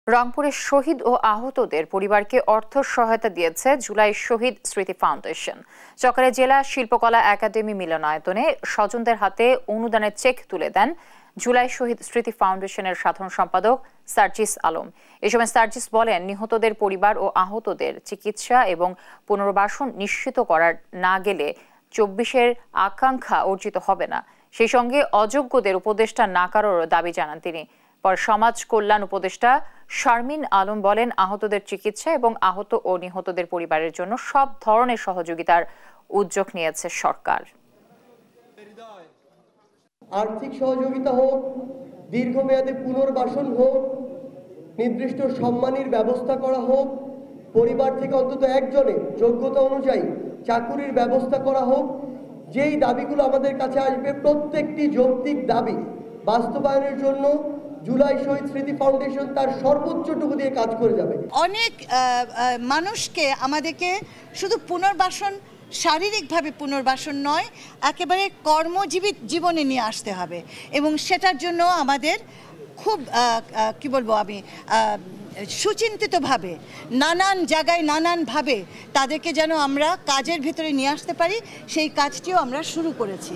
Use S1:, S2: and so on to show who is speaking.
S1: রংপুরের শহীদ ও আহতদের পরিবারকে অর্থ সহায়তা দিয়েছে জুলাই শহীদ স্মৃতি ফাউন্ডেশন। সকালে জেলা শিল্পকলা একাডেমি মিলনায়তনে স্বজনদের হাতে অনুদানের চেক তুলে দেন জুলাই শহীদ স্মৃতি ফাউন্ডেশনের সাধারণ সম্পাদক সার্জিস আলম। এ সময় সার্জিস বলেন, নিহতদের পরিবার ও আহতদের চিকিৎসা এবং পুনর্বাসন নিশ্চিত করা না গেলে ২৪-এর আকাঙ্ক্ষা অর্জিত হবে না। সেই সঙ্গে অযোগ্যদের উপদেষ্টা না করারও দাবি জানান তিনি। পরে সমাজ কল্যাণ উপদেষ্টা শারমিন আলম বলেন, আহতদের চিকিৎসা এবং আহত ও নিহতদের পরিবারের জন্য সব ধরনের সহযোগিতার উদ্যোগ নিয়েছে সরকার।
S2: আর্থিক সহযোগিতা হোক, দীর্ঘমেয়াদী পুনর্বাসন হোক, নির্দিষ্ট সম্মানের ব্যবস্থা করা হোক, পরিবার থেকে অন্তত একজনের যোগ্যতা অনুযায়ী চাকুরির ব্যবস্থা করা হোক, যেই দাবিগুলো আমাদের কাছে আসবে প্রত্যেকটি যৌক্তিক দাবি বাস্তবায়নের জন্য জুলাই শহীদ স্মৃতি ফাউন্ডেশন তার সর্বোচ্চটুকু দিয়ে কাজ করে যাবে।
S3: অনেক মানুষকে আমাদেরকে শুধু পুনর্বাসন, শারীরিকভাবে পুনর্বাসন নয়, একেবারে কর্মজীবী জীবনে নিয়ে আসতে হবে এবং সেটার জন্য আমাদের খুব কি বলবো আমি সুচিন্তিতভাবে নানান জায়গায় নানানভাবে তাদেরকে যেন আমরা কাজের ভিতরে নিয়ে আসতে পারি, সেই কাজটিও আমরা শুরু করেছি।